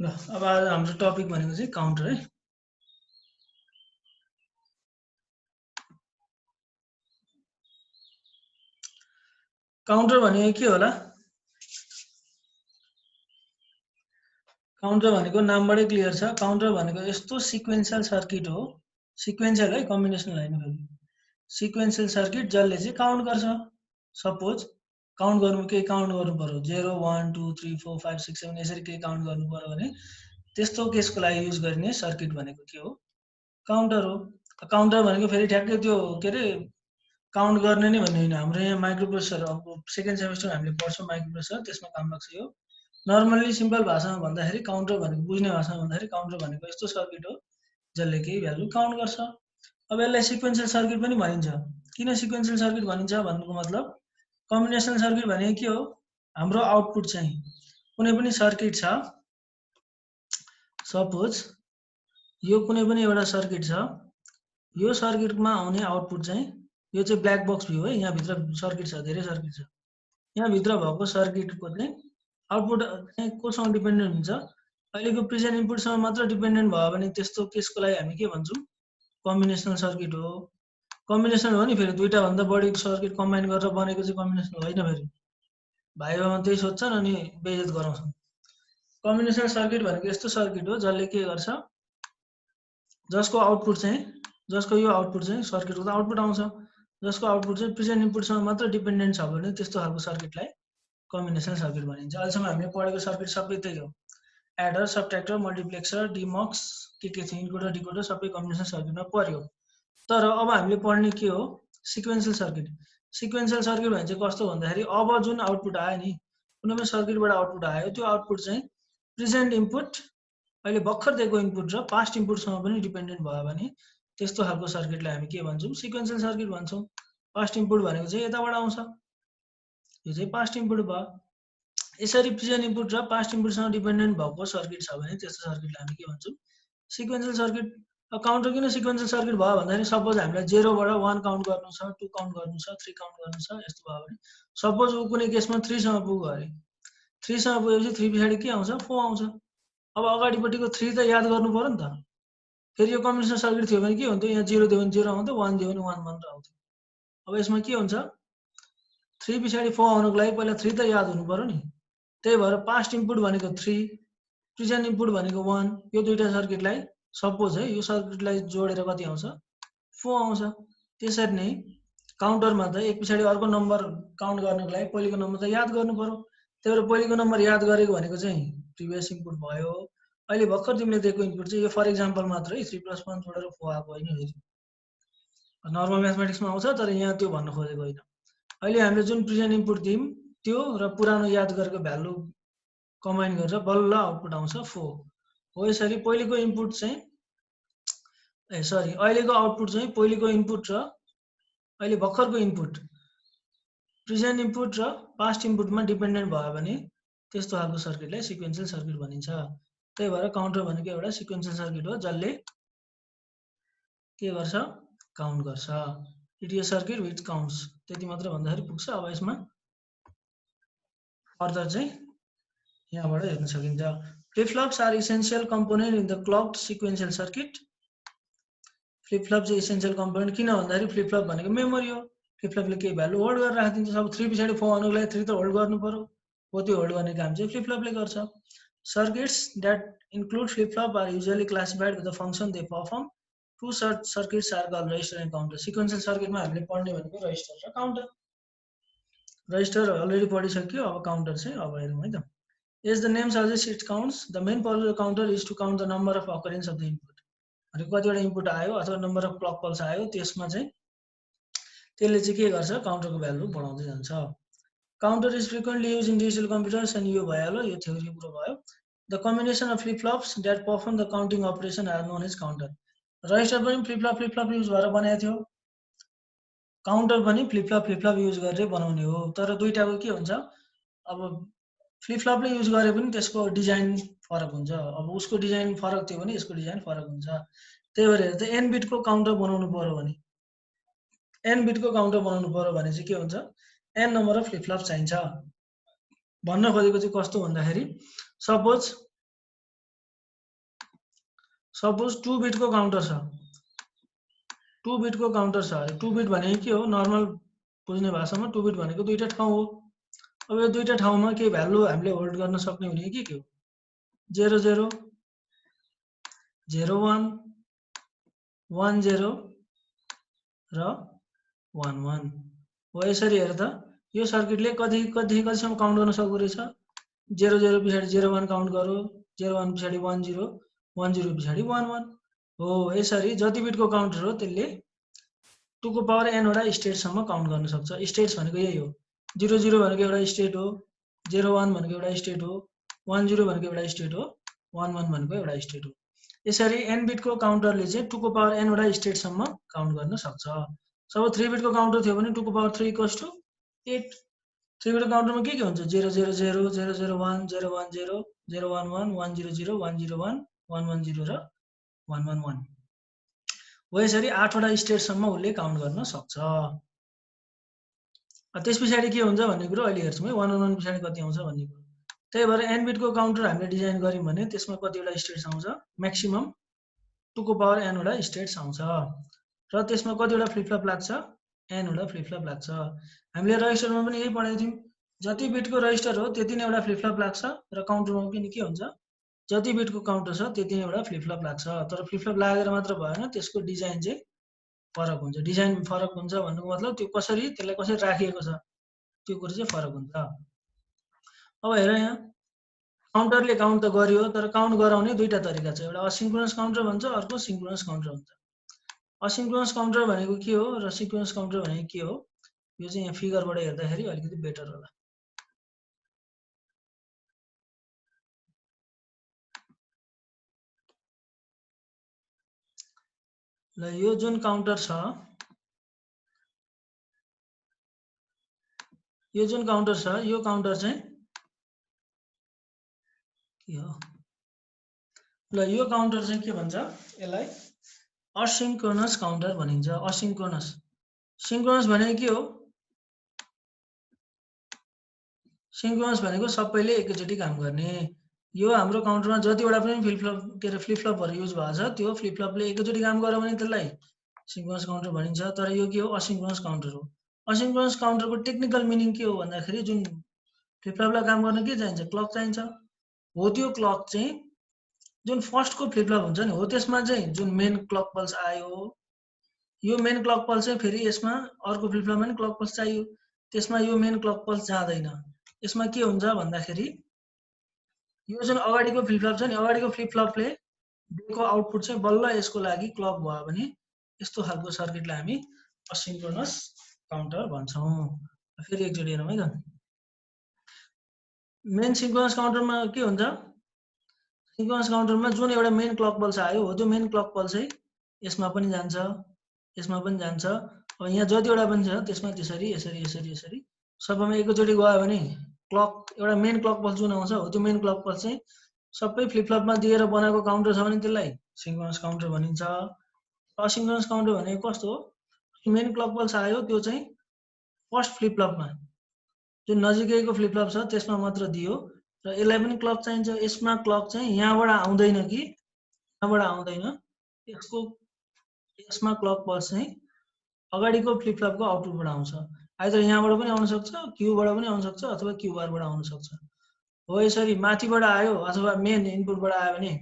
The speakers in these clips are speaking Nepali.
ल अब आज हाम्रो टपिक भनेको चाहिँ काउन्टर है। काउन्टर भनेको के होला? काउन्टर भनेको नामबाटै क्लियर छ। काउन्टर भनेको यस्तो सिक्वेन्शियल सर्किट हो, सिक्वेन्शियल है, कम्बिनेसनल होइन फेरि। सिक्वेन्शियल सर्किट जसले चाहिँ काउन्ट गर्छ। सपोज काउन्ट गर्नु केही काउन्ट गर्नु पर्यो 0 1 2 3 4 5 6 7 यसरी केही काउन्ट गर्नु पर्यो भने त्यस्तो केसको लागि युज गरिने सर्किट भनेको के हो? काउन्टर हो। काउन्टर भनेको फेरि ठ्याक्कै त्यो के अरे काउन्ट गर्ने नै भन्ने होइन। हाम्रो यहाँ माइक्रोप्रोसेसर अब सेकेन्ड सेमेस्टर हामीले पढ्छौँ माइक्रोप्रोसेसर, त्यसमा काम लाग्छ यो। नर्मल्ली सिम्पल भाषामा भन्दाखेरि काउन्टर भनेको बुझ्ने भाषामा भन्दाखेरि काउन्टर भनेको यस्तो सर्किट हो जसले केही भ्यालु काउन्ट गर्छ। अब यसलाई सिक्वेन्शियल सर्किट पनि भनिन्छ। किन सिक्वेन्शियल सर्किट भनिन्छ भन्नुको मतलब कम्बिनेसनल सर्किट भनेको के हो? हाम्रो आउटपुट चाहिँ कुनै पनि सर्किट छ, सपोज यो कुनै पनि एउटा सर्किट छ, यो सर्किटमा आउने आउटपुट चाहिँ यो चाहिँ ब्ल्याक बक्स भ्यू है। यहाँभित्र सर्किट छ, धेरै सर्किट छ। यहाँभित्र भएको सर्किटको चाहिँ आउटपुट चाहिँ कोसँग डिपेन्डेन्ट हुन्छ? अहिलेको प्रेजेन्ट इनपुटसँग मात्र डिपेन्डेन्ट भयो भने त्यस्तो केसको लागि हामी के भन्छौँ? कम्बिनेसनल सर्किट हो। कम्बिनेसन हो नि, फेरि दुईटा भन्दा बढी सर्किट कम्बाइन गरेर बनेको चाहिँ कम्बिनेसनल होइन। फेरि भाइ बाबामा त्यही सोध्छन् अनि बेइज्जत गराउँछन्। कम्बिनेसनल सर्किट भनेको यस्तो सर्किट हो जसले के गर्छ, जसको आउटपुट चाहिँ जसको यो आउटपुट चाहिँ सर्किटको त आउटपुट आउँछ, जसको आउटपुट चाहिँ प्रेजेन्ट इनपुटसँग मात्र डिपेन्डेन्ट छ भने त्यस्तो खालको सर्किटलाई कम्बिनेसनल सर्किट भनिन्छ। अहिलेसम्म हामीले पढेको सर्किट सबै त्यही हो। एडर, सबट्र्याक्टर, मल्टिप्लेक्सर, डिमक्स के थियो, इन्कोडर डिकोडर सबै कम्बिनेसनल सर्किटमा पर्यो। तर अब हामीले पढ्ने के हो? Sequential circuit. सिक्वेन्शियल सर्किट भने चाहिँ कस्तो भन्दाखेरि अब जुन आउटपुट आयो नि, कुनै पनि सर्किटबाट आउटपुट आयो, त्यो आउटपुट चाहिँ प्रेजेन्ट इनपुट अहिले भर्खर दिएको इनपुट र पास्ट इनपुटसँग पनि डिपेन्डेन्ट भयो भने त्यस्तो खालको सर्किटलाई हामी के भन्छौँ? सिक्वेन्शियल सर्किट भन्छौँ। पास्ट इनपुट भनेको चाहिँ यताबाट आउँछ, यो चाहिँ पास्ट इनपुट भयो। यसरी प्रेजेन्ट इनपुट र पास्ट इनपुटसँग डिपेन्डेन्ट भएको सर्किट छ भने त्यस्तो सर्किटलाई हामी के भन्छौँ? Sequential circuit. काउन्टर किन सिक्वेन्शियल सर्किट भयो भन्दाखेरि सपोज हामीलाई 0 बाट 1 काउन्ट गर्नु छ, 2 काउन्ट गर्नु छ, 3 काउन्ट गर्नु छ, यस्तो भयो भने सपोज ऊ कुनै केसमा 3 सँग पुग्यो अरे, 3 सँग पुगेपछि 3 पछाडि के आउँछ? 4 आउँछ। अब अगाडिपट्टिको 3 त याद गर्नु पर्यो नि त। फेरि यो कम्बिनेसन सर्किट थियो भने के हुन्थ्यो? यहाँ 0 दियो भने 0 आउँथ्यो, 1 दियो भने 1 मात्र आउँथ्यो। अब यसमा के हुन्छ? 3 पछाडि 4 आउनुको लागि पहिला 3 त याद हुनु पर्यो नि। त्यही भएर पास्ट इनपुट भनेको 3, प्रेजेन्ट इनपुट भनेको 1। यो दुईटा सर्किटलाई सपोज है, यो सर्किटलाई जोडेर कति आउँछ? 4 आउँछ। त्यसरी नै काउन्टरमा त एक पछाडि अर्को नम्बर काउन्ट गर्नको लागि पहिलेको नम्बर त याद गर्नु पर्यो। त्यही भएर पहिलेको नम्बर याद गरेको भनेको चाहिँ प्रिभियस इनपुट भयो। अहिले भर्खर तिमीले दिएको इनपुट चाहिँ यो फर इक्जाम्पल मात्र है, 3 + 1 जोडेर 4 आएको होइन। फेरि नर्मल म्याथमेटिक्समा आउँछ, तर यहाँ त्यो भन्न खोजेको होइन। अहिले हामीले जुन प्रेजेन्ट इनपुट दियौँ त्यो र पुरानो याद गरेको भ्यालु कम्बाइन गरेर बल्ल आउटपुट आउँछ 4 हो। यसरी पहिलेको इनपुट चाहिँ अहिलेको आउटपुट चाहिँ पहिलेको इनपुट र अहिले भर्खरको इनपुट, प्रेजेन्ट इनपुट र पास्ट इनपुटमा डिपेन्डेन्ट भयो भने त्यस्तो खालको सर्किटलाई सिक्वेन्शियल सर्किट भनिन्छ। त्यही भएर काउन्टर भनेको एउटा सिक्वेन्शियल सर्किट हो जसले के गर्छ? काउन्ट गर्छ। It is circuit which counts. त्यति मात्र भन्दाखेरि पुग्छ। अब यसमा फर्दर चाहिँ यहाँबाट हेर्न सकिन्छ। Flip flops are essential component in the clocked sequential circuit. Flip flop चाहिँ इसेन्शियल कम्पोनेन्ट किन भन्दाखेरि फ्लिप-फ्लप भनेको मेमोरी हो। फ्लिप-फ्लपले केही भ्यालु होल्ड गरेर राखिदिन्छ। अब 3 पछाडि 4 आउनुको लागि 3 त होल्ड गर्नु पर्यो, हो त्यो होल्ड गर्ने काम चाहिँ फ्लिप-फ्लपले गर्छ। Circuits that include flip flop are usually classified with the function they perform. Two circuits are called register and counter. Sequential सर्किटमा हामीले पढ्ने भनेको रजिस्टर र काउन्टर। रजिस्टर अलरेडी पढिसक्यो, अब काउन्टर चाहिँ अब हेरौँ है त। As the name suggests, it counts. The main purpose of the counter is to count the number of occurrence of the input. अनि कतिवटा इनपुट आयो अथवा नम्बर अफ क्लक पल्स आयो, त्यसमा चाहिँ त्यसले चाहिँ के गर्छ? काउन्टरको भ्यालु बढाउँदै जान्छ। Counter is frequently use in digital computers and यो भइहाल्यो, यो थ्योरी पुरो भयो। The combination of flip flops that perform the counting operation are known as counter. Register पनि फ्लिप-फ्लप युज भएर बनाएको थियो, काउन्टर पनि फ्लिप-फ्लप युज गरेर बनाउने हो। तर दुईटाको के हुन्छ? अब फ्लिप-फ्लपले युज गरे पनि त्यसको डिजाइन फरक हुन्छ। अब उसको डिजाइन फरक थियो भने यसको डिजाइन फरक हुन्छ। त्यही भएर त n बिटको काउन्टर बनाउनु पर्यो भने n बिटको काउन्टर बनाउनु पर्यो भने चाहिँ के हुन्छ? n नम्बर अफ फ्लिप-फ्लप चाहिन्छ। भन्न खोजेको चाहिँ कस्तो भन्दाखेरि सपोज सपोज 2 बिटको काउन्टर छ, 2 बिटको काउन्टर छ अरे 2 बिट भनेको के हो नर्मल बुझ्ने भाषामा 2 बिट भनेको दुईटा ठाउँ हो। अब यो दुईटा ठाउँमा के भ्यालु हामीले होल्ड गर्न सक्ने हुने के हो 0 0 0 1 1 0 र 1 1 हो। यसरी हेर त यो सर्किटले कतिसम्म काउन्ट गर्न सक्दो रहेछ 0 0 पछाडि 0 1 काउन्ट गरो 0 1 पछाडि 1 0 1 0 पछाडि 1 1 हो। यसरी जति बिटको काउन्टर हो त्यसले 2 को पावर n वटा स्टेटसम्म काउन्ट गर्न सक्छ। स्टेट्स भनेको यही हो 0 0 भनेको एउटा स्टेट हो 0 1 भनेको एउटा स्टेट हो 1 0 भनेको एउटा स्टेट हो 1 1 भनेको एउटा स्टेट हो। यसरी n बिटको काउन्टरले चाहिँ 2 को पावर n वटा स्टेटसम्म काउन्ट गर्न सक्छ। सब 3 बिटको काउन्टर थियो भने 2 को पावर 3 इक्वल्स टु 8। 3 बिटको काउन्टरमा के हुन्छ 0 0 0 0 0 1 0 1 0 0 1 1 1 0 0 1 0 1 1 1 0 र 1 1 1 हो। यसरी 8 वटा स्टेटसम्म उसले काउन्ट गर्न सक्छ। त्यस पछाडि के हुन्छ भन्ने कुरो अहिले हेर्छौँ है 1 1 1 पछाडि कति आउँछ भन्ने कुरो। त्यही भएर n बिटको काउन्टर हामीले डिजाइन गर्यौँ भने त्यसमा कतिवटा स्टेट्स आउँछ म्याक्सिमम 2 को पावर n वटा स्टेट्स आउँछ र त्यसमा कतिवटा फ्लिपफ्लप लाग्छ n वटा फ्लिपफ्लप लाग्छ। हामीले रजिस्टरमा पनि यही पढेको थियौँ जति बिटको रजिस्टर हो त्यति नै एउटा फ्लिपफ्लप लाग्छ र काउन्टरमा पनि के हुन्छ जति बिटको काउन्टर छ त्यति नै एउटा फ्लिपफ्लप लाग्छ। तर फ्लिपफ्लप लागेर मात्र भएन त्यसको डिजाइन चाहिँ फरक हुन्छ। डिजाइन फरक हुन्छ भन्नुको मतलब त्यो त्यसलाई कसरी राखिएको छ त्यो कुरो चाहिँ फरक हुन्छ। अब हेर यहाँ काउन्टरले काउन्ट त गर्यो तर काउन्ट गराउने दुईटा तरिका छ एउटा असिन्क्रोनस काउन्टर भन्छ अर्को सिन्क्रोनस काउन्टर भन्छ। असिन्क्रोनस काउन्टर भनेको के हो र सिन्क्रोनस काउन्टर भनेको के हो यो चाहिँ यहाँ फिगरबाट हेर्दाखेरि अलिकति बेटर होला। ल यो जुन काउन्टर छ यो जुन काउन्टर छ यो काउन्टर चाहिँ के हो ल यो काउन्टर चाहिँ के भन्छ यसलाई असिन्क्रोनस काउन्टर भनिन्छ। असिन्क्रोनस सिन्क्रोनस भनेको के हो सिन्क्रोनस भनेको सबैले एकैचोटि काम गर्ने। यो हाम्रो काउन्टरमा जतिवटा पनि फ्लिपफ्लपहरू युज भएको छ त्यो फ्लिपफ्लपले एकैचोटि काम गर्यो भने त्यसलाई सिन्क्रोनस काउन्टर भनिन्छ। तर यो के हो असिन्क्रोनस काउन्टर हो। असिन्क्रोनस काउन्टरको टेक्निकल मिनिङ के हो भन्दाखेरि जुन फ्लिपफ्लपलाई काम गर्न के चाहिन्छ क्लक चाहिन्छ हो। त्यो क्लक चाहिँ जुन फर्स्टको फ्लिपफ्लप हुन्छ नि हो त्यसमा चाहिँ जुन मेन क्लक पल्स आयो यो मेन क्लक पल्स चाहिँ फेरि यसमा अर्को फ्लिपफ्लपमा पनि क्लक पल्स चाहियो त्यसमा यो मेन क्लक पल्स जाँदैन। यसमा के हुन्छ भन्दाखेरि यो जुन अगाडिको फ्लिपफ्लप छ नि अगाडिको फ्लिपफ्लपले दिएको आउटपुट चाहिँ बल्ल यसको लागि क्लक भयो भने यस्तो खालको सर्किटलाई हामी असिन्क्रोनस काउन्टर भन्छौँ। फेरि एकचोटि हेरौँ है त मेन सिन्क्रोनस काउन्टरमा के हुन्छ सिन्क्रोनस काउन्टरमा जुन एउटा मेन क्लक पल्स आयो हो त्यो मेन क्लक पल्स चाहिँ यसमा पनि जान्छ यसमा पनि जान्छ। अब यहाँ जतिवटा पनि छ त्यसमा त्यसरी यसरी यसरी यसरी सबैमा एकैचोटि गयो भने क्लक एउटा मेन क्लक पल्स जुन आउँछ हो त्यो मेन क्लक पल्स चाहिँ सबै फ्लिपफ्लपमा दिएर बनाएको काउन्टर छ भने त्यसलाई सिन्क्रोनस काउन्टर भनिन्छ। असिन्क्रोनस काउन्टर भनेको कस्तो हो मेन क्लक पल्स आयो त्यो चाहिँ फर्स्ट फ्लिपफ्लपमा जुन नजिकैको फ्लिपफ्लप छ त्यसमा मात्र दियो र यसलाई पनि क्लक चाहिन्छ। यसमा क्लक चाहिँ यहाँबाट आउँदैन कि यहाँबाट आउँदैन यसमा क्लक पल्स चाहिँ अगाडिको फ्लिपफ्लपको आउटपुटबाट आउँछ। आइदर यहाँबाट पनि आउन सक्छ क्यूबाट पनि आउन सक्छ अथवा क्यू बारबाट आउन सक्छ हो। यसरी माथिबाट आयो अथवा मेन इनपुटबाट आयो भने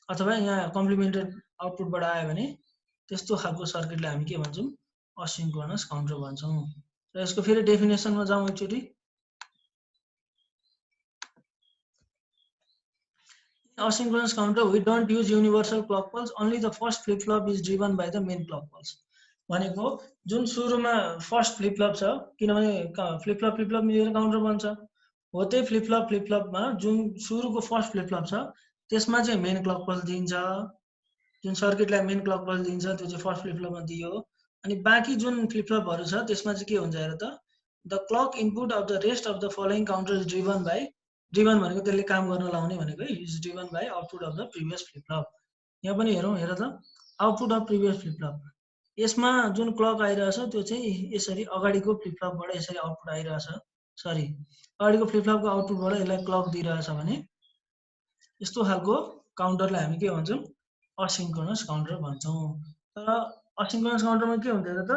अथवा यहाँ कम्प्लिमेन्टेड आउटपुटबाट आयो भने त्यस्तो खालको सर्किटलाई हामी के भन्छौँ असिन्क्रोनस काउन्टर भन्छौँ। र यसको फेरि डेफिनेसनमा जाउँ एकचोटि asynchronous counter we don't use universal clock pulse only the first flip flop is driven by the main clock pulse भनेको जुन सुरुमा फर्स्ट फ्लिपफ्लप छ किनभने फ्लिपफ्लप मिलेर काउन्टर बन्छ हो। त्यही फ्लिपफ्लपमा जुन सुरुको फर्स्ट फ्लिपफ्लप छ त्यसमा चाहिँ मेन क्लक पल्स दिन्छ जुन सर्किटलाई मेन क्लक पल्स दिन्छ त्यो चाहिँ फर्स्ट फ्लिपफ्लपमा दियो। अनि बाँकी जुन फ्लिपफ्लपहरू छ त्यसमा चाहिँ के हुन्छ हेर त the clock input of the rest of the following counter is driven भनेको त्यसले काम गर्न लाउने भनेको is driven by output of the previous flip-flop. यहाँ पनि हेरौँ हेर त आउटपुट अफ प्रिभियस फ्लिपफ्लप यसमा जुन क्लक आइरहेछ त्यो चाहिँ यसरी अगाडिको फ्लिपफ्लपबाट यसरी आउटपुट आइरहेछ अगाडिको फ्लिपफ्लपको आउटपुटबाट यसलाई क्लक दिइरहेछ भने यस्तो खालको काउन्टरलाई हामी के भन्छौँ असिंक्रोनस काउन्टर भन्छौँ। तर असिंक्रोनस काउन्टरमा के हुन्छ त?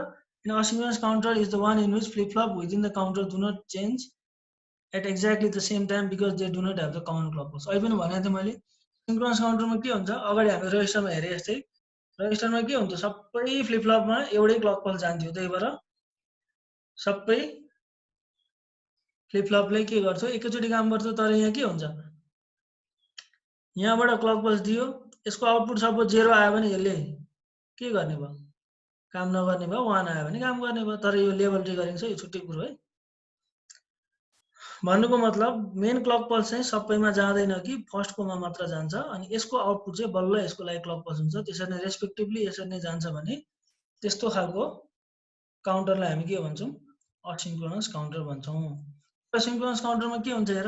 In asynchronous counter is the one in which flip flop within the counter do not change at exactly the same time because they do not have the common clock pulse. अहिले पनि भनेको थिएँ मैले, सिंक्रोनस काउन्टरमा के हुन्छ, अगाडि हामी रजिस्टरमा हेरे जस्तै रजिस्टरमा के हुन्छ, सबै फ्लिप फ्लपमा एउटै क्लक पल्स जान्थ्यो। त्यही भएर सबै फ्लिप फ्लपले के गर्छ, एकैचोटि काम गर्छ। तर यहाँ के हुन्छ, यहाँबाट क्लक पल्स दियो, यसको आउटपुट सपोज 0 आयो भने यसले के गर्ने भयो, काम नगर्ने भयो। 1 आयो भने काम गर्ने भयो। तर यो लेभल ट्रिगरिङ छ, यो छुट्टै कुरो है। भन्नुको मतलब मेन क्लक पल्स चाहिँ सबैमा जाँदैन कि फर्स्टकोमा मात्र जान्छ, अनि यसको आउटपुट चाहिँ बल्ल यसको लागि क्लक पल्स हुन्छ। त्यसरी नै रेस्पेक्टिभली यसरी नै जान्छ भने त्यस्तो खालको काउन्टरलाई हामी के भन्छौँ, असिंक्रोनस काउन्टर भन्छौँ। असिंक्रोनस काउन्टरमा के हुन्छ हेर,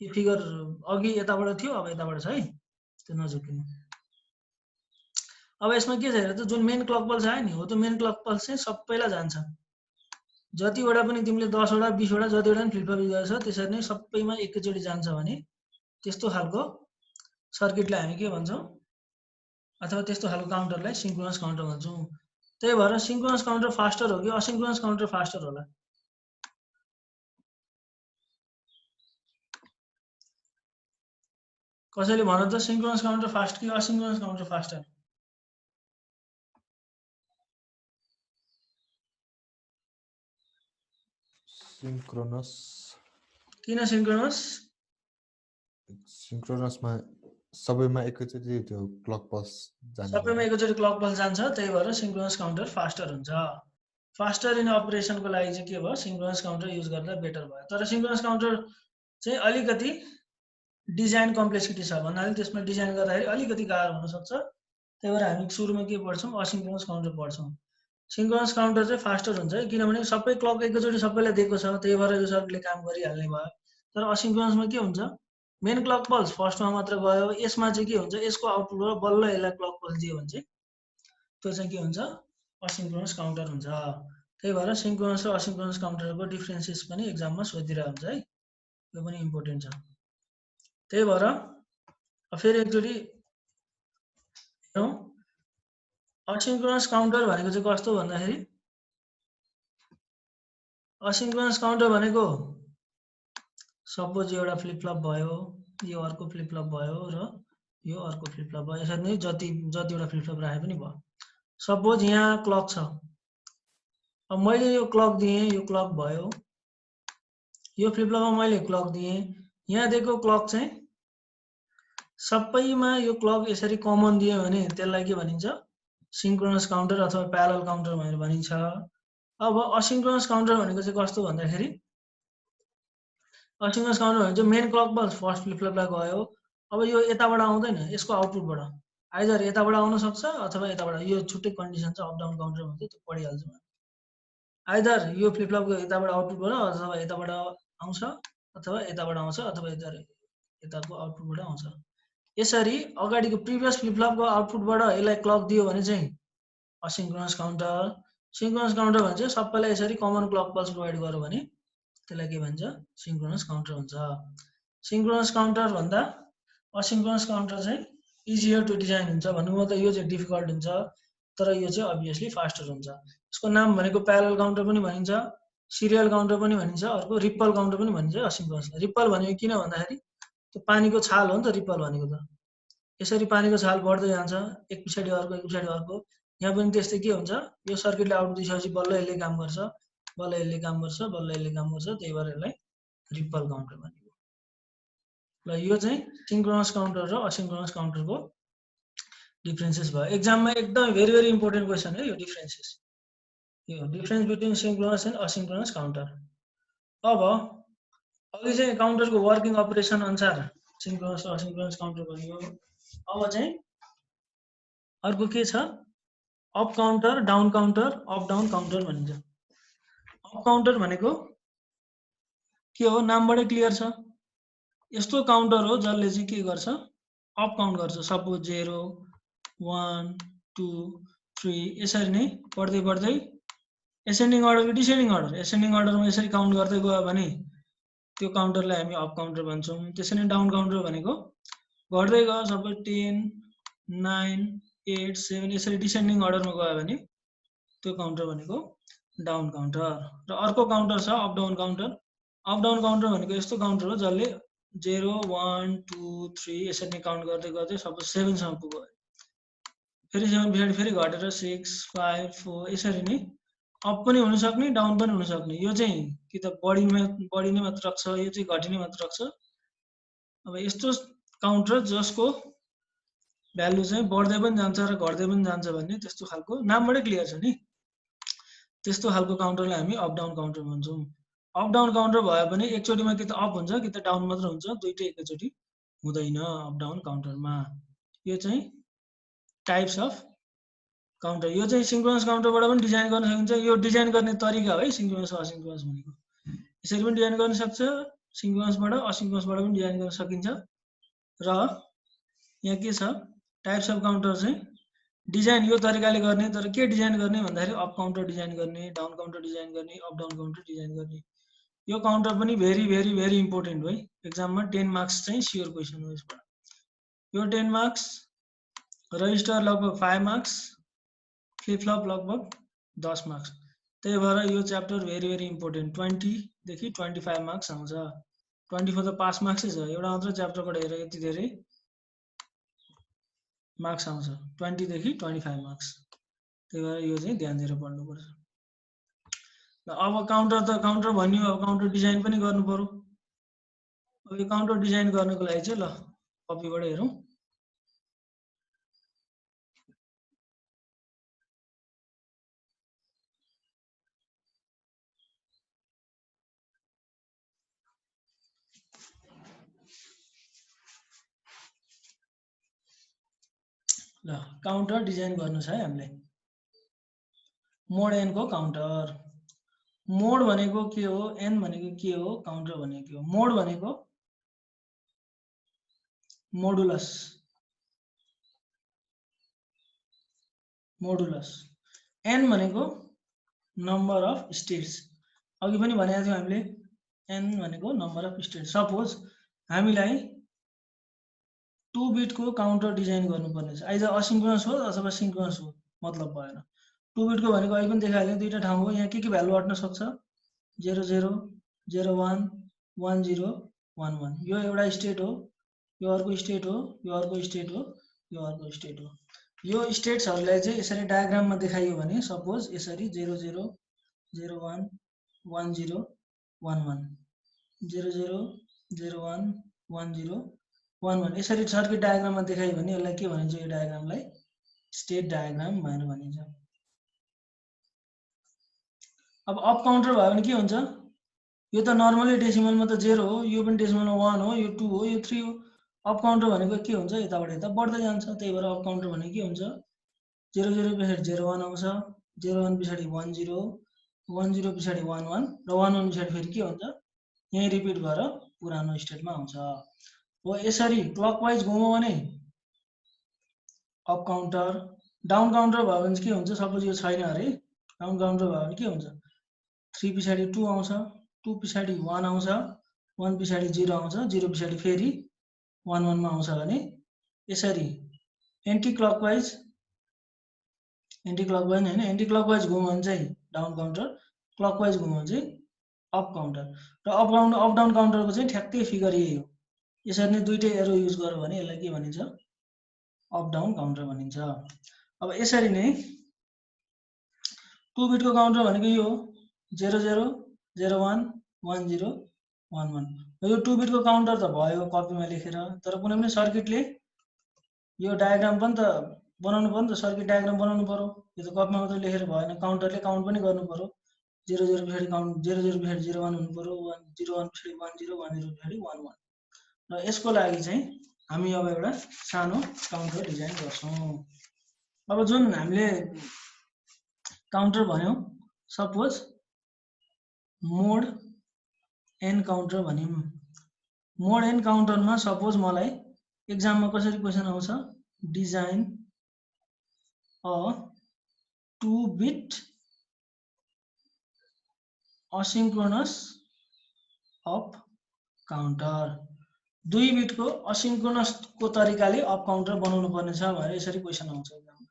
यो फिगर अघि यताबाट थियो, अब यताबाट छ है, त्यो नझुक्किनु। अब यसमा के छ हेर त, जुन मेन क्लक पल्स आयो नि, हो त्यो मेन क्लक पल्स चाहिँ सबैलाई जान्छ। जतिवटा पनि तिमीले 10 वटा 20 वटा जतिवटा पनि फ्लिपफ्लप युज गर्छ, त्यसरी नै सबैमा एकैचोटि जान्छ भने त्यस्तो खालको सर्किटलाई हामी के भन्छौँ, अथवा त्यस्तो खालको काउन्टरलाई सिंक्रोनस काउन्टर भन्छौँ। त्यही भएर सिंक्रोनस काउन्टर फास्टर हो कि असिंक्रोनस काउन्टर फास्टर होला? कसैले भन त, सिंक्रोनस काउन्टर फास्ट कि असिंक्रोनस काउन्टर फास्टर? सिंक्रोनस। किन सिंक्रोनस? सिंक्रोनसमा सबैमा एकैचोटि त्यो क्लक पल्स जान्छ, सबैमा एकैचोटि क्लक पल्स जान्छ। त्यही भएर सिंक्रोनस काउन्टर फास्टर हुन्छ। फास्टर इन अपरेसनको लागि चाहिँ के भयो, सिंक्रोनस काउन्टर युज गर्दा बेटर भयो। तर सिंक्रोनस काउन्टर चाहिँ अलिकति डिजाइन कम्प्लेक्सिटी छ भन्नाले त्यसमा डिजाइन गर्दाखेरि अलिकति गाह्रो हुनसक्छ। त्यही भएर हामी सुरुमा के पढ्छौँ, असिंक्रोनस काउन्टर पढ्छौँ। सिंक्रोनस काउन्टर चाहिँ फास्टर हुन्छ है, किनभने सबै क्लक एकैचोटि सबैलाई दिएको छ, त्यही भएर यो सर्किटले काम गरिहाल्ने भयो। तर असिंक्रोनसमा के हुन्छ, मेन क्लक पल्स फर्स्टमा मात्र गयो, यसमा चाहिँ के हुन्छ, यसको आउटपुटबाट बल्ल यसलाई क्लक पल्स दियो भने चाहिँ त्यो चाहिँ के हुन्छ, असिंक्रोनस काउन्टर हुन्छ। त्यही भएर सिंक्रोनस र असिंक्रोनस काउन्टरको डिफ्रेन्सेस पनि एक्जाममा सोधिरहेको हुन्छ है, यो पनि इम्पोर्टेन्ट छ। त्यही भएर फेरि एकचोटि हेरौँ, असिंक्रोनस काउन्टर भनेको चाहिँ कस्तो भन्दाखेरि, असिंक्रोनस काउन्टर भनेको सपोज एउटा फ्लिपफ्लप भयो, यो अर्को फ्लिपफ्लप भयो र यो अर्को फ्लिपफ्लप भयो। यसरी नै जतिवटा फ्लिपफ्लप राखे पनि भयो। सपोज यहाँ क्लक छ, अब मैले यो क्लक दिएँ, यो क्लक भयो, यो फ्लिपफ्लपमा मैले क्लक दिएँ, यहाँ दिएको क्लक चाहिँ सबैमा यो क्लक यसरी कमन दियो भने त्यसलाई के भनिन्छ, सिंक्रोनस काउन्टर अथवा प्यारलल काउन्टर भनेर भनिन्छ। अब असिंक्रोनस काउन्टर भनेको चाहिँ कस्तो भन्दाखेरि, असिंक्रोनस काउन्टर भनेको चाहिँ मेन क्लक पल्स फर्स्ट फ्लिपफ्लपलाई गयो, अब यो यताबाट आउँदैन, यसको आउटपुटबाट आइदर यताबाट आउन सक्छ अथवा यताबाट, यो छुट्टै कन्डिसन छ, अप डाउन काउन्टर भन्छ, त्यो पढिहाल्छौँ। आइदर यो फ्लिपफ्लपको यताबाट आउटपुटबाट अथवा यताबाट आउँछ अथवा यताबाट आउँछ अथवा यताको आउटपुटबाट आउँछ। यसरी अगाडिको प्रिभियस फ्लिपफ्लपको आउटपुटबाट यसलाई क्लक दियो भने चाहिँ असिंक्रोनस काउन्टर। सिंक्रोनस काउन्टर भन्छ सबैलाई यसरी कमन क्लक पल्स प्रोभाइड गर्यो भने त्यसलाई के भन्छ, सिंक्रोनस काउन्टर हुन्छ। सिंक्रोनस काउन्टर भन्दा असिंक्रोनस काउन्टर चाहिँ इजियर टु डिजाइन हुन्छ। भन्नुको मतलब यो चाहिँ डिफिकल्ट हुन्छ, तर यो चाहिँ अभियसली फास्टर हुन्छ। यसको नाम भनेको प्यारलल काउन्टर पनि भनिन्छ, सिरियल काउन्टर पनि भनिन्छ, अर्को रिप्पल काउन्टर पनि भनिन्छ असिंक्रोनस। रिप्पल भनेको किन भन्दाखेरि त्यो पानीको छाल हो नि त रिप्पल भनेको त, यसरी पानीको छाल बढ्दै जान्छ, एक पछाडि अर्को एक पछाडि अर्को। यहाँ पनि त्यस्तै के हुन्छ, यो सर्किटले आउटपुट दिइसकेपछि बल्ल यसले काम गर्छ, बल्ल यसले काम गर्छ, बल्ल यसले काम गर्छ, त्यही भएर यसलाई रिप्पल काउन्टर भनेको। ल यो चाहिँ सिंक्रोनस काउन्टर र असिंक्रोनस काउन्टरको डिफ्रेन्सेस भयो। एक्जाममा एकदमै भेरी भेरी इम्पोर्टेन्ट क्वेसन है यो डिफ्रेन्सेस, यो difference between synchronous and asynchronous counter. अब अघि चाहिँ काउन्टरको वर्किङ अपरेसन अनुसार सिंक्रोनस र असिंक्रोनस काउन्टर भयो। अब चाहिँ अर्को के छ, up counter, down counter, up down counter भनिन्छ। अप काउन्टर भनेको के हो, नामबाटै क्लियर छ, यस्तो काउन्टर हो जसले चाहिँ के गर्छ, अप काउन्ट गर्छ। सपोज 0 1 2 3 यसरी नै पढ्दै पढ्दै एसेन्डिङ अर्डर कि डिसेन्डिङ अर्डर, एसेन्डिङ अर्डरमा यसरी काउन्ट गर्दै गयो भने त्यो काउन्टरलाई हामी अप काउन्टर भन्छौँ। त्यसरी नै डाउन काउन्टर भनेको घट्दै गयो, सपोज 10 9 8 7 यसरी डिसेन्डिङ अर्डरमा गयो भने त्यो काउन्टर भनेको डाउन काउन्टर। र अर्को काउन्टर छ up down counter. Up down counter भनेको यस्तो काउन्टर हो जसले 0 1 2 3 यसरी काउन्ट गर्दै गर्दै सपोज 7 सम्म पुग्यो, फेरि 7 पछाडि फेरि घटेर 6 5 4 यसरी नै अप पनि हुन सक्ने डाउन पनि हुन सक्ने। यो चाहिँ कि त बढी नै मात्र राख्छ, यो चाहिँ घटिने मात्र राख्छ। अब यस्तो काउन्टर जसको भ्यालु चाहिँ बढ्दै पनि जान्छ र घट्दै पनि जान्छ भन्ने त्यस्तो खालको नामबाटै क्लियर छ नि, त्यस्तो खालको काउन्टरलाई हामी अप डाउन काउन्टर भन्छौँ। अप डाउन काउन्टर भयो भने एकचोटिमा कि त अप हुन्छ कि त डाउन मात्र हुन्छ, दुइटै एकैचोटि हुँदैन अप डाउन काउन्टरमा। यो चाहिँ टाइप्स अफ काउन्टर। यो चाहिँ सिन्क्रोनस काउन्टरबाट पनि डिजाइन गर्न सकिन्छ। यो डिजाइन गर्ने तरिका हो है सिन्क्रोनस असिन्क्रोनस भनेको। यसरी पनि डिजाइन गर्न सक्छ, सिन्क्रोनसबाट असिन्क्रोनसबाट पनि डिजाइन गर्न सकिन्छ। र यहाँ के छ टाइप्स अफ काउन्टर चाहिँ डिजाइन यो तरिकाले गर्ने, तर के डिजाइन गर्ने भन्दाखेरि अप काउन्टर डिजाइन गर्ने, डाउन काउन्टर डिजाइन गर्ने, अप डाउन काउन्टर डिजाइन गर्ने। यो काउन्टर पनि भेरी भेरी भेरी इम्पोर्टेन्ट हो है, एक्जाममा 10 मार्क्स चाहिँ स्योर क्वेसन हो यसबाट। यो 10 मार्क्स, रजिस्टर लगभग 5 मार्क्स, फ्लिप फ्लप लगभग 10 मार्क्स। त्यही भएर यो च्याप्टर भेरी भेरी इम्पोर्टेन्ट। 20 देखि 25 मार्क्स आउँछ। 24 त पास मार्क्सै छ, एउटा मात्र च्याप्टरबाट हेरेर यति धेरै मार्क्स आउँछ, 20 देखि 25 मार्क्स। त्यही भएर यो चाहिँ ध्यान दिएर पढ्नुपर्छ। अब काउन्टर भन्यो, अब काउन्टर डिजाइन पनि गर्नु पर्यो। अब यो काउन्टर डिजाइन गर्नको लागि चाहिँ ल कपीबाट हेरौँ। ल काउन्टर डिजाइन गर्नु छ है हामीलाई। मोड एन को काउन्टर। मोड भनेको के हो, एन भनेको के हो, काउन्टर भनेको के हो। मोड भनेको मोडुलस, मोडुलस। एन भनेको नम्बर अफ स्टेट्स। अघि पनि भनेको थियौँ हामीले एन भनेको नम्बर अफ स्टेट्स। सपोज हामीलाई 2 बिटको काउन्टर डिजाइन गर्नुपर्ने छ, आइदर असिन्क्रोनस हो अथवा सिन्क्रोनस हो, मतलब भएन। 2 बिटको भनेको अहिले पनि देखाइहाल्यो, दुईटा ठाउँ हो। यहाँ के भ्यालु अट्न सक्छ, 0 0 0 1 1 0 1 1। यो एउटा स्टेट हो, यो अर्को स्टेट हो, यो अर्को स्टेट हो, यो अर्को स्टेट हो। यो स्टेट्सहरूलाई चाहिँ यसरी डायग्राममा देखाइयो भने सपोज यसरी 0 0 0 1 1 0 1 1 0 0 0 1 1 0 1 1 यसरी सर्किट डायग्राममा देखाइयो भने यसलाई के भनिन्छ, यो डायग्रामलाई स्टेट डायग्राम भनेर भनिन्छ। अब अप काउन्टर भयो भने के हुन्छ, यो त नर्मली डेसिमलमा त 0 हो, यो पनि डेसिमलमा 1 हो, यो 2 हो, यो 3 हो। अप काउन्टर भनेको के हुन्छ, यताबाट यता बढ्दै जान्छ। त्यही भएर अप काउन्टर भनेको के हुन्छ, 0 0 पछाडि 0 1 आउँछ, 0 1 पछाडि 1 0 1 0 पछाडि 1 1 र 1 1 पछाडि फेरि के हुन्छ, यहीँ रिपिट भएर पुरानो स्टेटमा आउँछ। हो यसरी क्लकवाइज घुम्यो भने अप काउन्टर। डाउन काउन्टर भयो भने के हुन्छ, सपोज यो छैन अरे, डाउन काउन्टर भयो भने के हुन्छ, 3 पछाडि 2 आउँछ, 2 पछाडि 1 आउँछ, 1 पछाडि 0 आउँछ, 0 पछाडि फेरि 1 1 मा आउँछ भने यसरी एन्टी क्लकवाइज होइन, एन्टी क्लकवाइज घुम्यो भने चाहिँ डाउन काउन्टर, क्लकवाइज घुम्यो भने चाहिँ अप काउन्टर। र अप डाउन काउन्टरको चाहिँ ठ्याक्कै फिगर यही हो। यसरी नै दुईटै एरो युज गर्यो भने यसलाई के भनिन्छ, अप डाउन काउन्टर भनिन्छ। अब यसरी नै 2 बिटको काउन्टर भनेको यो 0 0 0 1 1 0 1 1। यो 2 बिटको काउन्टर त भयो कपीमा लेखेर, तर कुनै पनि सर्किटले यो डायग्राम पनि त बनाउनु पर्यो नि त, सर्किट डायग्राम बनाउनु पर्यो। यो त कपीमा मात्र लेखेर भएन, काउन्टरले काउन्ट पनि गर्नु पर्यो। 0 0 पछाडि काउन्ट 0 0 पछाडि 0 1 हुनु पर्यो, 0 1 पछाडि 1 0 1 0 पछाडि 1 1। र यसको लागि चाहिँ हामी अब एउटा सानो काउन्टर डिजाइन गर्छौँ। अब जुन हामीले काउन्टर भन्यौँ, सपोज मोड एन काउन्टर भन्यौँ। मोड एन काउन्टरमा सपोज मलाई एक्जाममा कसरी क्वेसन आउँछ, design a 2 bit asynchronous up counter. 2 बिटको असिन्क्रोनस को तरिकाले अप काउन्टर बनाउनु पर्ने छ भनेर यसरी क्वेशन आउँछ एक्जाममा।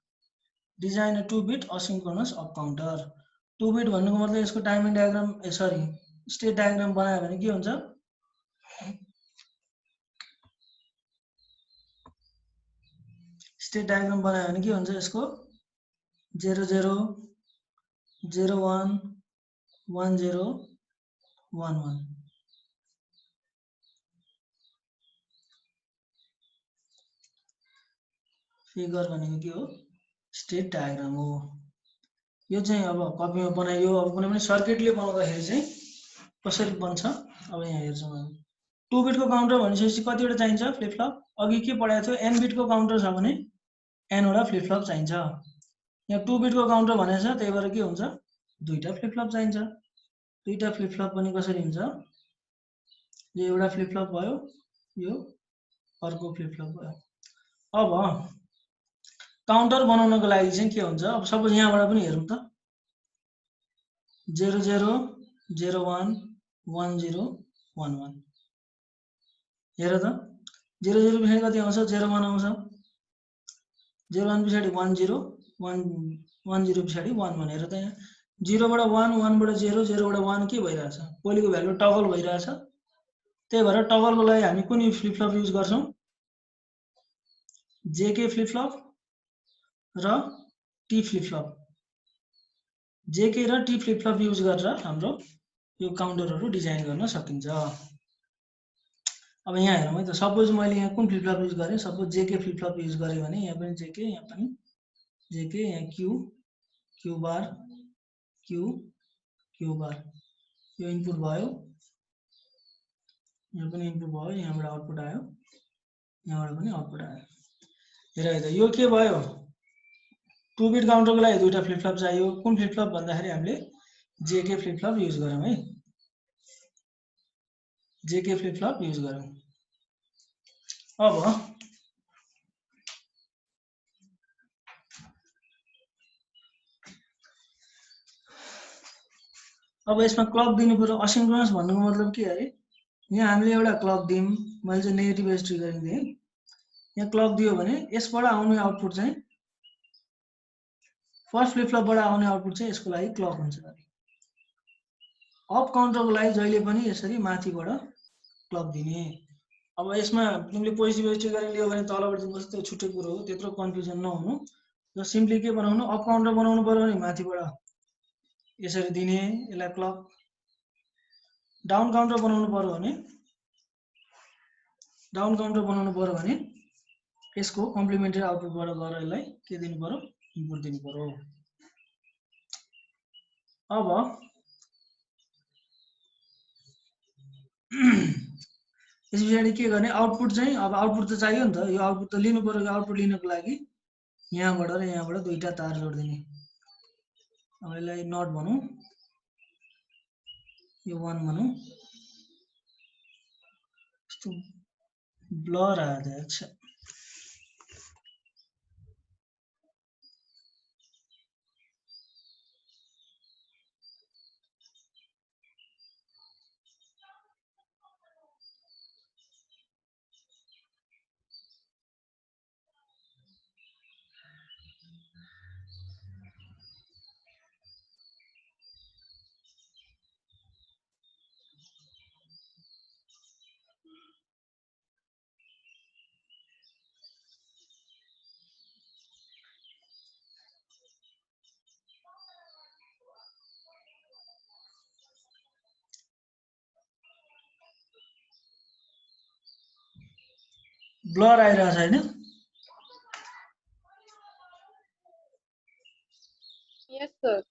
Design 2 bit asynchronous up counter. 2 bit भन्नुको मतलब यसको टाइमिङ डायग्राम स्टेट डायग्राम बनायो भने के हुन्छ? स्टेट डायग्राम बनायो भने के हुन्छ यसको 0 0 0 1 1 0 1 1 फिगर भनेको के हो? स्टेट डायग्राम हो। यो चाहिँ अब कपीमा बनाइयो। अब कुनै पनि सर्किटले बनाउँदाखेरि चाहिँ कसरी बन्छ अब यहाँ हेर्छौँ हामी। 2 बिटको काउन्टर भनेपछि कतिवटा चाहिन्छ फ्लिप फ्लप? अघि के पढाएको थियो? n बिटको काउन्टर छ भने n वटा फ्लिप फ्लप चाहिन्छ। यहाँ 2 बिटको काउन्टर भनेको छ, त्यही भएर के हुन्छ? 2टा फ्लिप फ्लप चाहिन्छ। 2टा फ्लिप फ्लप पनि कसरी हुन्छ? यो एउटा फ्लिप फ्लप भयो, यो अर्को फ्लिप फ्लप भयो। अब काउन्टर बनाउनको लागि चाहिँ के हुन्छ? अब सपोज यहाँबाट पनि हेरौँ त। 0 0 0 1 1 0 1 1 हेर त। 0 0 पछाडि कति आउँछ? 0 1 आउँछ। 0 1 पछाडि 1 0 1 1 0 पछाडि 1 1 हेर त। यहाँ 0 बाट 1 1 बाट 0 0 बाट 1 के भइरहेछ? पोलीको भ्यालु टगल भइरहेछ। त्यही भएर टगलको लागि हामी कुन फ्लिप फ्लप युज गर्छौँ? जेके फ्लिप फ्लप र टी फ्लिप फ्लप। जेके र टी फ्लिप फ्लप युज गरेर हाम्रो यो काउन्टरहरू डिजाइन गर्न सकिन्छ। अब यहाँ हेरौँ है त। सपोज मैले यहाँ कुन फ्लिप फ्लप युज गरेँ? Suppose JK flip flop use गरेँ भने यहाँ पनि जेके, यहाँ पनि जेके, यहाँ Q Q bar Q Q bar. यो इनपुट भयो, यहाँ पनि इनपुट भयो, यहाँबाट आउटपुट आयो, यहाँबाट पनि आउटपुट आयो। हेर है त, यो के भयो? 2 बिट काउन्टरको लागि 2टा फ्लिप फ्लप चाहियो। कुन फ्लिप फ्लप भन्दाखेरि हामीले जेके फ्लिप फ्लप युज गरौँ है। जेके फ्लिप फ्लप युज गरौँ। अब यसमा क्लक दिनु पर्यो। असिन्क्रोनस भन्नुको मतलब के अरे? यहाँ हामीले एउटा क्लक दियौँ, मैले चाहिँ नेगेटिभ एज ट्रिगरिङ दिएँ। यहाँ क्लक दियो भने यसबाट आउने आउटपुट चाहिँ फर्स्ट फ्लिप फ्लपबाट आउने आउटपुट चाहिँ यसको लागि क्लक हुन्छ। अप काउन्टरको लागि जहिले पनि यसरी माथिबाट क्लक दिने। अब यसमा तिमीले पोजिटिभ एज ट्रिगरिङ लियो भने तलबाट दिनुपर्छ, त्यो छुट्टै कुरो हो, त्यत्रो कन्फ्युजन नहुनु। र सिम्पली के बनाउनु? अप काउन्टर बनाउनु पर्यो भने माथिबाट यसरी दिने, यसलाई क्लक। डाउन काउन्टर बनाउनु पर्यो भने यसको कम्प्लिमेन्ट्री आउटपुटबाट गएर यसलाई के दिनु पर्यो? इनपुट दिनु पर्यो। अब यस पछाडि के गर्ने? आउटपुट चाहिँ अब आउटपुट त चाहियो नि त। यो आउटपुट त लिनु पर्यो। यो आउटपुट लिनको लागि यहाँबाट र यहाँबाट 2टा तार जोड्दिने। अब यसलाई नट भनौँ, यो 1 भनौँ। यस्तो ब्लर आएछ। ब्लर आइरहेछ हैन? यस सर।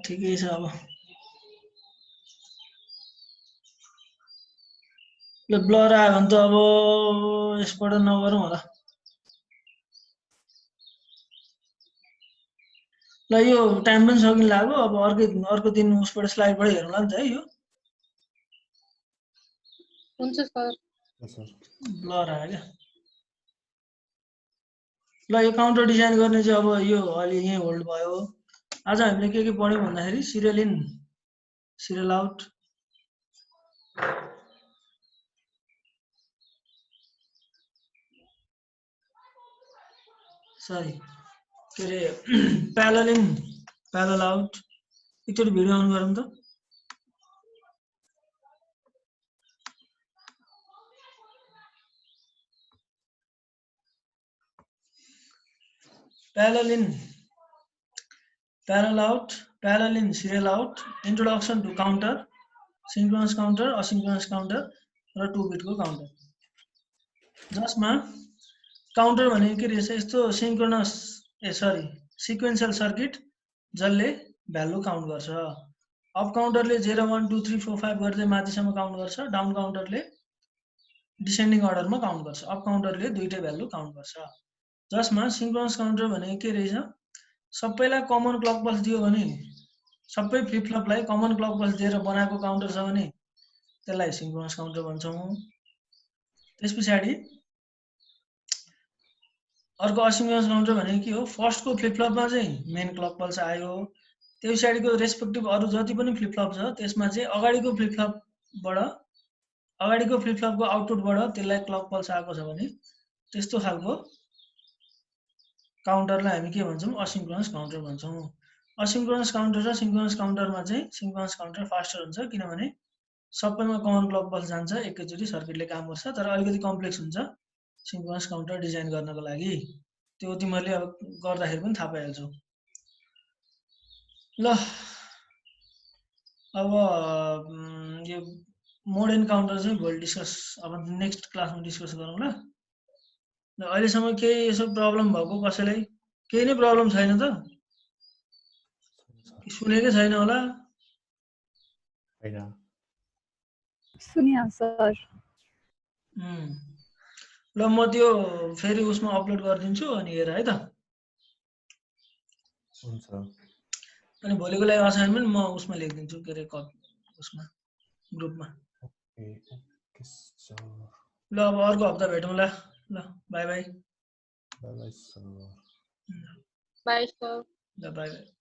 ठिकै छ। अब यो ब्लर आयो भने त अब यसबाट नगरौँ होला। ल यो टाइम पनि सकिन लाग्यो। अब अर्को दिन उसबाट स्लाइडबाट हेरौँला नि त है। यो हुन्छ सर। Yes, sir. ब्लर आयो क्या ल यो काउन्टर डिजाइन गर्ने चाहिँ अब यो अहिले यहीँ होल्ड भयो आज हामीले के पढ्यौँ भन्दाखेरि serial in serial out sorry के अरे प्यारल इन प्यारल आउट एकचोटि भिडियो अन गरौँ त parallel in parallel out parallel in serial out introduction to counter synchronous counter asynchronous counter र 2 बिटको काउन्टर जसमा काउन्टर भनेको के रहेछ यस्तो सिन्क्रोनस सिक्वेन्शियल सर्किट जसले भ्यालु काउन्ट गर्छ अप काउन्टरले 0 1 2 3 4 5 गर्दै माथिसम्म काउन्ट गर्छ डाउन काउन्टरले डिसेन्डिङ अर्डरमा काउन्ट गर्छ अप काउन्टरले दुईटै भ्यालु काउन्ट गर्छ जसमा सिन्क्रोनस काउन्टर भनेको के रहेछ सबैलाई कमन क्लक पल्स दियो भने सबै फ्लिप फ्लपलाई कमन क्लक पल्स दिएर बनाएको काउन्टर छ भने त्यसलाई सिन्क्रोनस काउन्टर भन्छौँ त्यस पछाडि अर्को असिन्क्रोनस काउन्टर भनेको के हो फर्स्टको फ्लिप फ्लपमा चाहिँ मेन क्लक पल्स आयो त्यो पछाडिको रेस्पेक्टिभ अरू जति पनि फ्लिप फ्लप छ त्यसमा चाहिँ अगाडिको फ्लिप फ्लपबाट अगाडिको फ्लिप फ्लपको आउटपुटबाट त्यसलाई क्लक पल्स आएको छ भने त्यस्तो खालको काउन्टरलाई हामी के भन्छौँ असिन्क्रोनस काउन्टर भन्छौँ असिन्क्रोनस काउन्टर र सिन्क्रोनस काउन्टरमा चाहिँ सिन्क्रोनस काउन्टर फास्टर हुन्छ किनभने सबैमा कमन क्लक पल्स जान्छ एकैचोटि सर्किटले काम गर्छ तर अलिकति कम्प्लेक्स हुन्छ सिन्क्रोनस काउन्टर डिजाइन गर्नको लागि त्यो तिमीहरूले अब गर्दाखेरि पनि थाहा पाइहाल्छौ ल अब यो मोड काउन्टर चाहिँ भोलि डिस्कस अब नेक्स्ट क्लासमा डिस्कस गरौँ ल अहिलेसम्म केही यसो प्रब्लम भएको कसैलाई केही नै प्रब्लम छैन त सुनेकै छैन होला होइन सुनिया सर ल म त्यो फेरि उसमा अपलोड गरिदिन्छु अनि हेर है त हुन्छ अनि भोलिको लागि असाइनमेन्ट म उसमा लेखिदिन्छु के अरे उसमा ग्रुपमा ओके सर ल अब अर्को हप्ता भेटौँला ल by by by by sir by sir ल बाई बाई